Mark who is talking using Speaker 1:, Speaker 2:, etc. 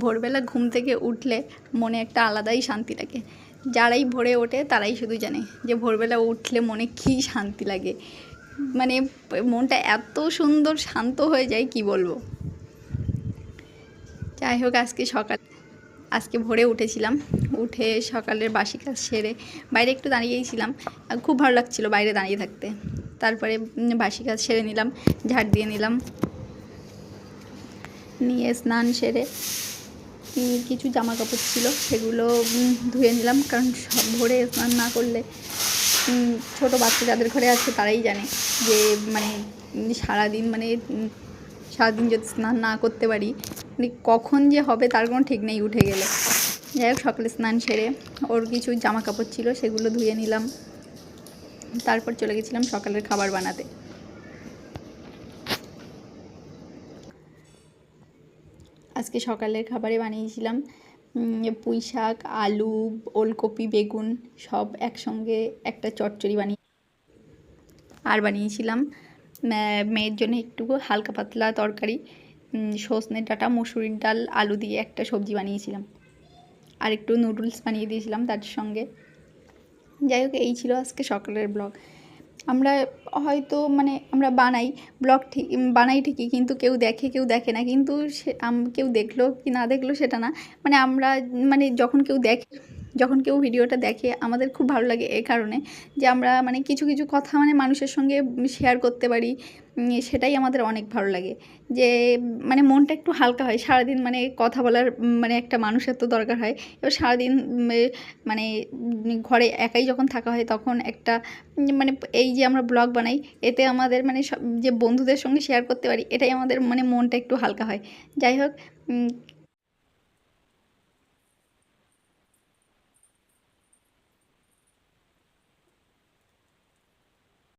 Speaker 1: ভোরবেলা ঘুম থেকে উঠলে মনে একটা আলাদাই শান্তি লাগে। যারাই ভোরে ওঠে তারাই শুধু জানে যে ভোরবেলা উঠলে মনে কী শান্তি লাগে, মানে মনটা এত সুন্দর শান্ত হয়ে যায় কি বলবো। যাই হোক, আজকে ভোরে উঠেছিলাম, উঠে সকালের বাসি কাজ সেরে বাইরে একটু দাঁড়িয়েছিলাম। খুব ভালো লাগছিল বাইরে দাঁড়িয়ে থাকতে। তারপরে বাসি কাজ সেরে নিলাম, ঝাড় দিয়ে নিলাম, নিয়ে স্নান সেরে কিছু জামা কাপড় ছিল সেগুলো ধুয়ে নিলাম, কারণ ভোরে স্নান না করলে ছোটো বাচ্চা যাদের ঘরে আছে তারাই জানে যে মানে সারাদিন যদি স্নান না করতে পারি মানে কখন যে হবে তার কোনো ঠিক নেই উঠে গেলে। যাই হোক, সকালে স্নান সেরে ওর কিছু জামা কাপড় ছিল সেগুলো ধুয়ে নিলাম, তারপর চলে গেছিলাম সকালের খাবার বানাতে। আজকে সকালের খাবারে বানিয়েছিলাম পুঁই শাক, আলু, ওলকপি, বেগুন সব একসঙ্গে একটা চচ্চড়ি বানিয়েছিলাম মেয়ের জন্য একটু হালকা পাতলা তরকারি, সজনে ডাঁটা, মুসুরির ডাল, আলু দিয়ে একটা সবজি বানিয়েছিলাম, আর একটু নুডলস বানিয়ে দিয়েছিলাম তার সঙ্গে। যাই হোক, এই ছিল আজকে সকালের ব্লগ। আমরা হয়তো আমরা ব্লগ বানাই ঠিকই, কিন্তু কেউ দেখে না, কিন্তু কেউ দেখলো কি না দেখলো সেটা না, আমরা যখন কেউ ভিডিওটা দেখে আমাদের খুব ভালো লাগে এই কারণে যে আমরা কিছু কিছু কথা মানুষের সঙ্গে শেয়ার করতে পারি, সেটাই আমাদের অনেক ভালো লাগে। যে মনটা একটু হালকা হয়, সারাদিন কথা বলার একটা মানুষের তো দরকার হয়। এবার সারাদিন ঘরে একাই যখন থাকা হয় তখন একটা এই যে আমরা ব্লগ বানাই, এতে আমাদের যে বন্ধুদের সঙ্গে শেয়ার করতে পারি, এটাই আমাদের মনটা একটু হালকা হয়। যাই হোক,